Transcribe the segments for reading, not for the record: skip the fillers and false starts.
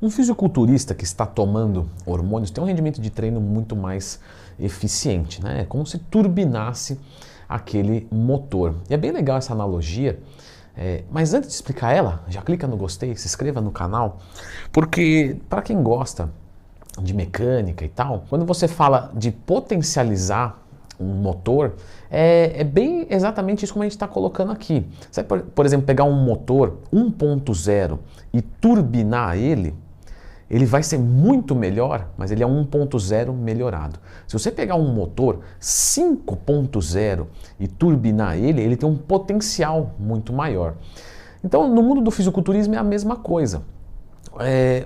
Um fisiculturista que está tomando hormônios tem um rendimento de treino muito mais eficiente, né? É como se turbinasse aquele motor. E é bem legal essa analogia, mas antes de explicar ela, já clica no gostei, se inscreva no canal, porque para quem gosta de mecânica e tal, quando você fala de potencializar um motor, é bem exatamente isso como a gente está colocando aqui. Você vai, por exemplo, pegar um motor 1.0 e turbinar ele vai ser muito melhor, mas ele é 1.0 melhorado. Se você pegar um motor 5.0 e turbinar ele tem um potencial muito maior. Então, no mundo do fisiculturismo é a mesma coisa.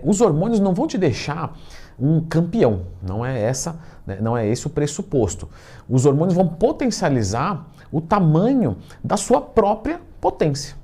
Os hormônios não vão te deixar um campeão, não é esse o pressuposto. Os hormônios vão potencializar o tamanho da sua própria potência.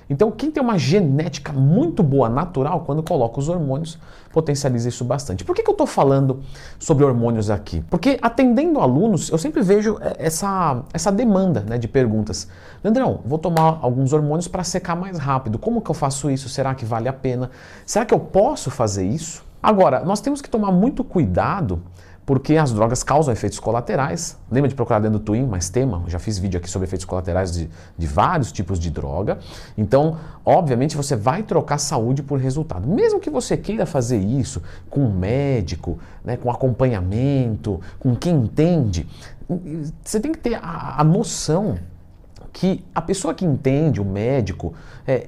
Então, quem tem uma genética muito boa, natural, quando coloca os hormônios, potencializa isso bastante. Por que eu estou falando sobre hormônios aqui? Porque atendendo alunos, eu sempre vejo essa demanda, né, de perguntas. Leandrão, vou tomar alguns hormônios para secar mais rápido. Como que eu faço isso? Será que vale a pena? Será que eu posso fazer isso? Agora, nós temos que tomar muito cuidado porque as drogas causam efeitos colaterais. Lembra de procurar dentro do Twin, mais tema? Eu já fiz vídeo aqui sobre efeitos colaterais de vários tipos de droga. Então, obviamente, você vai trocar saúde por resultado. Mesmo que você queira fazer isso com um médico, né, com acompanhamento, com quem entende, você tem que ter a noção que a pessoa que entende, o médico,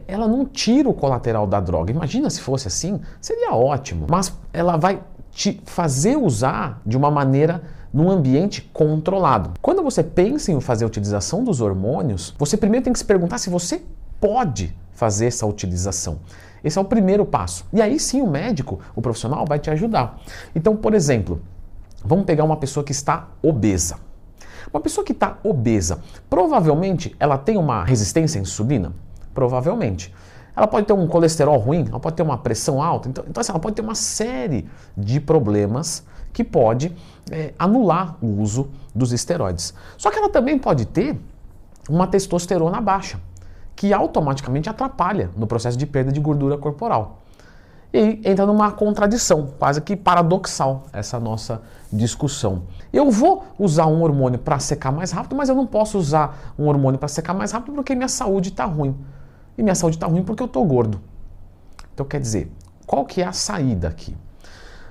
ela não tira o colateral da droga. Imagina se fosse assim, seria ótimo. Mas ela vai te fazer usar de uma maneira num ambiente controlado. Quando você pensa em fazer a utilização dos hormônios, você primeiro tem que se perguntar se você pode fazer essa utilização. Esse é o primeiro passo. E aí sim o médico, o profissional, vai te ajudar. Então, por exemplo, vamos pegar uma pessoa que está obesa. Uma pessoa que está obesa, provavelmente ela tem uma resistência à insulina? Provavelmente. Ela pode ter um colesterol ruim, ela pode ter uma pressão alta, então assim, ela pode ter uma série de problemas que pode anular o uso dos esteroides. Só que ela também pode ter uma testosterona baixa, que automaticamente atrapalha no processo de perda de gordura corporal. E entra numa contradição, quase que paradoxal, essa nossa discussão. Eu vou usar um hormônio para secar mais rápido, mas eu não posso usar um hormônio para secar mais rápido porque minha saúde está ruim. E minha saúde está ruim porque eu estou gordo. Então, quer dizer, qual que é a saída aqui?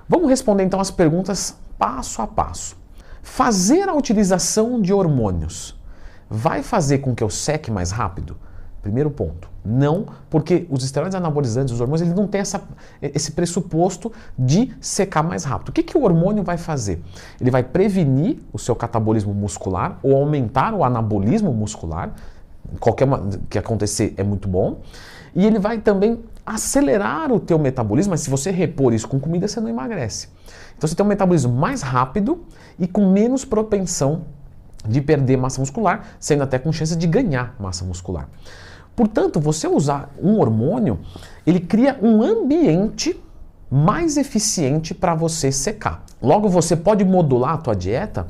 Vamos responder então as perguntas passo a passo. Fazer a utilização de hormônios vai fazer com que eu seque mais rápido? Primeiro ponto, não, porque os esteroides anabolizantes, os hormônios, eles não têm esse pressuposto de secar mais rápido. O que o hormônio vai fazer? Ele vai prevenir o seu catabolismo muscular ou aumentar o anabolismo muscular. Qualquer que acontecer é muito bom. E ele vai também acelerar o teu metabolismo, mas se você repor isso com comida, você não emagrece. Então você tem um metabolismo mais rápido e com menos propensão de perder massa muscular, sendo até com chance de ganhar massa muscular. Portanto, você usar um hormônio, ele cria um ambiente mais eficiente para você secar. Logo, você pode modular a tua dieta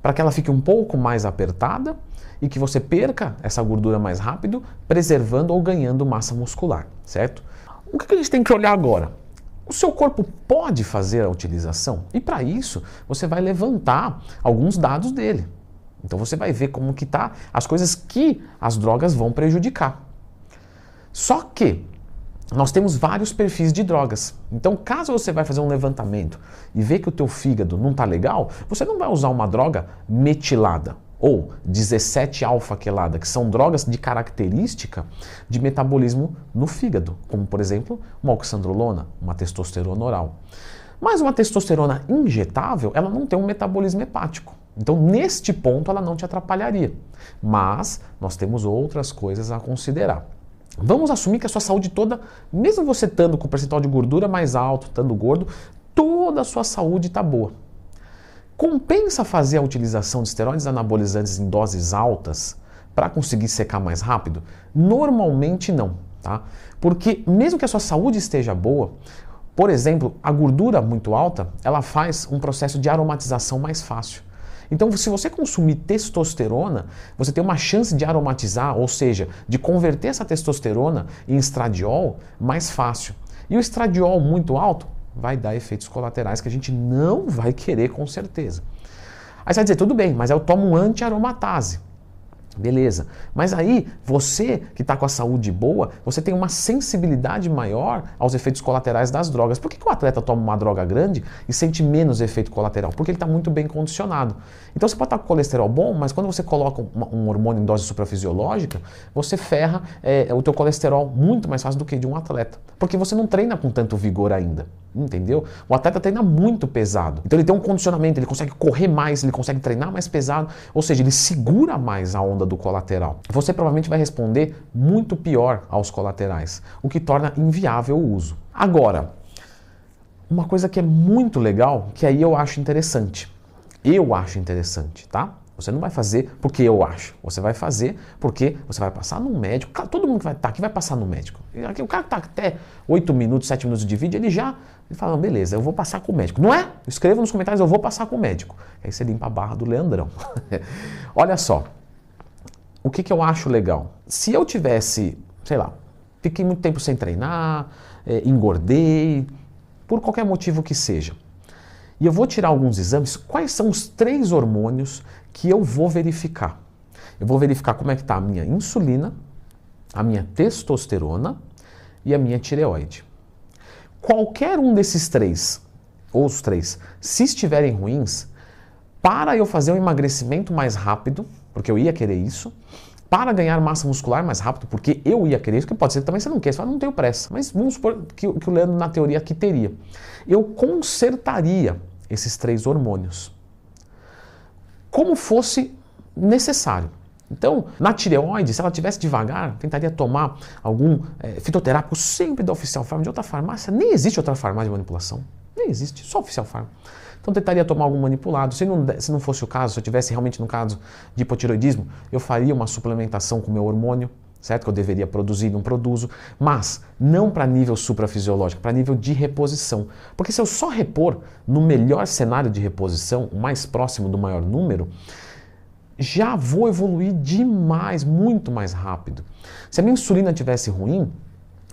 para que ela fique um pouco mais apertada e que você perca essa gordura mais rápido, preservando ou ganhando massa muscular, certo? O que a gente tem que olhar agora? O seu corpo pode fazer a utilização? E para isso, você vai levantar alguns dados dele. Então você vai ver como que tá as coisas que as drogas vão prejudicar. Só que nós temos vários perfis de drogas. Então, caso você vai fazer um levantamento e ver que o teu fígado não está legal, você não vai usar uma droga metilada ou 17-alfa-quelada, que são drogas de característica de metabolismo no fígado, como, por exemplo, uma oxandrolona, uma testosterona oral. Mas uma testosterona injetável, ela não tem um metabolismo hepático. Então, neste ponto, ela não te atrapalharia. Mas nós temos outras coisas a considerar. Vamos assumir que a sua saúde toda, mesmo você estando com o percentual de gordura mais alto, estando gordo, toda a sua saúde está boa. Compensa fazer a utilização de esteroides anabolizantes em doses altas para conseguir secar mais rápido? Normalmente não, tá? Porque mesmo que a sua saúde esteja boa, por exemplo, a gordura muito alta, ela faz um processo de aromatização mais fácil. Então, se você consumir testosterona, você tem uma chance de aromatizar, ou seja, de converter essa testosterona em estradiol mais fácil. E o estradiol muito alto vai dar efeitos colaterais que a gente não vai querer com certeza. Aí você vai dizer, tudo bem, mas eu tomo um anti-aromatase. Beleza, mas aí você que está com a saúde boa, você tem uma sensibilidade maior aos efeitos colaterais das drogas. Por que o atleta toma uma droga grande e sente menos efeito colateral? Porque ele está muito bem condicionado. Então você pode estar com colesterol bom, mas quando você coloca um hormônio em dose suprafisiológica, você ferra o teu colesterol muito mais fácil do que de um atleta. Porque você não treina com tanto vigor ainda, entendeu? O atleta treina muito pesado. Então ele tem um condicionamento, ele consegue correr mais, ele consegue treinar mais pesado, ou seja, ele segura mais a onda do colateral. Você provavelmente vai responder muito pior aos colaterais, o que torna inviável o uso. Agora, uma coisa que é muito legal, que aí eu acho interessante. Eu acho interessante, tá? Você não vai fazer porque eu acho. Você vai fazer porque você vai passar no médico. Todo mundo que vai estar aqui vai passar no médico. O cara que está até 8 minutos, 7 minutos de vídeo, ele fala, não, beleza, eu vou passar com o médico. Não é? Escreva nos comentários, eu vou passar com o médico. Aí você limpa a barra do Leandrão. Olha só. O que eu acho legal? Se eu tivesse, sei lá, fiquei muito tempo sem treinar, engordei, por qualquer motivo que seja, e eu vou tirar alguns exames, quais são os 3 hormônios que eu vou verificar? Eu vou verificar como é que está a minha insulina, a minha testosterona e a minha tireoide. Qualquer um desses 3, ou os 3, se estiverem ruins, para eu fazer um emagrecimento mais rápido, porque eu ia querer isso, para ganhar massa muscular mais rápido, porque eu ia querer isso, que pode ser que também você não quer, você fala, não tenho pressa, mas vamos supor que o Leandro na teoria aqui teria. Eu consertaria esses 3 hormônios como fosse necessário. Então, na tireoide, se ela tivesse devagar, tentaria tomar algum fitoterápico sempre da Oficial Pharma, de outra farmácia. Nem existe outra farmácia de manipulação. Nem existe, só Oficial Pharma. Então tentaria tomar algum manipulado. Se não fosse o caso, se eu tivesse realmente no caso de hipotireoidismo, eu faria uma suplementação com o meu hormônio, certo? Que eu deveria produzir, não produzo, mas não para nível suprafisiológico, para nível de reposição. Porque se eu só repor no melhor cenário de reposição, o mais próximo do maior número, já vou evoluir demais, muito mais rápido. Se a minha insulina tivesse ruim,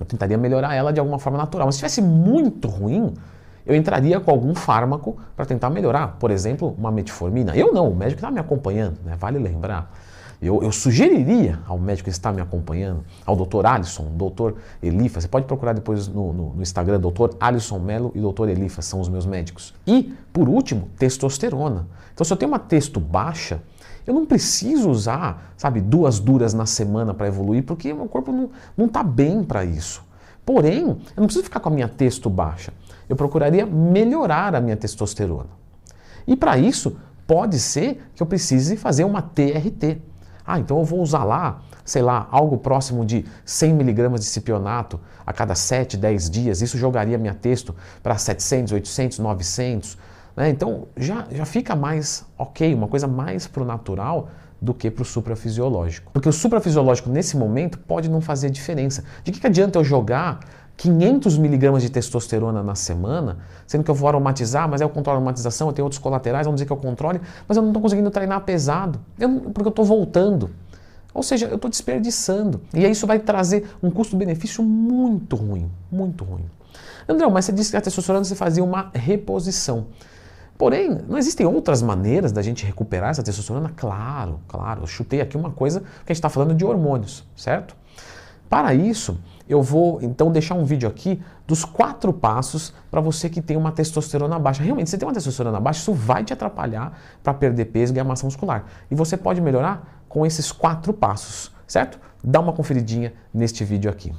eu tentaria melhorar ela de alguma forma natural. Mas se tivesse muito ruim, eu entraria com algum fármaco para tentar melhorar. Por exemplo, uma metformina. Eu não, o médico está me acompanhando, né? Vale lembrar. Eu sugeriria ao médico que está me acompanhando, ao Dr. Alisson, Dr. Elifa, você pode procurar depois no Instagram, Dr. Alisson Melo e Dr. Elifa, são os meus médicos. E, por último, testosterona. Então, se eu tenho uma testo baixa, eu não preciso usar, 2 duras na semana para evoluir, porque o meu corpo não está bem para isso. Porém, eu não preciso ficar com a minha testo baixa. Eu procuraria melhorar a minha testosterona. E para isso, pode ser que eu precise fazer uma TRT. Então eu vou usar lá, algo próximo de 100 mg de cipionato a cada 7, 10 dias. Isso jogaria minha testo para 700, 800, 900. Né? Então já fica mais ok, uma coisa mais pro natural do que pro suprafisiológico. Porque o suprafisiológico nesse momento pode não fazer diferença. De que adianta eu jogar 500 mg de testosterona na semana, sendo que eu vou aromatizar, mas eu controlo a aromatização, eu tenho outros colaterais, vamos dizer que eu controle, mas eu não estou conseguindo treinar pesado, porque eu estou voltando. Ou seja, eu estou desperdiçando. E aí isso vai trazer um custo-benefício muito ruim, muito ruim. André, mas você disse que a testosterona você fazia uma reposição. Porém, não existem outras maneiras da gente recuperar essa testosterona? Claro. Eu chutei aqui uma coisa que a gente está falando de hormônios, certo? Para isso, eu vou então deixar um vídeo aqui dos 4 passos para você que tem uma testosterona baixa. Realmente, se você tem uma testosterona baixa, isso vai te atrapalhar para perder peso e ganhar massa muscular. E você pode melhorar com esses 4 passos, certo? Dá uma conferidinha neste vídeo aqui.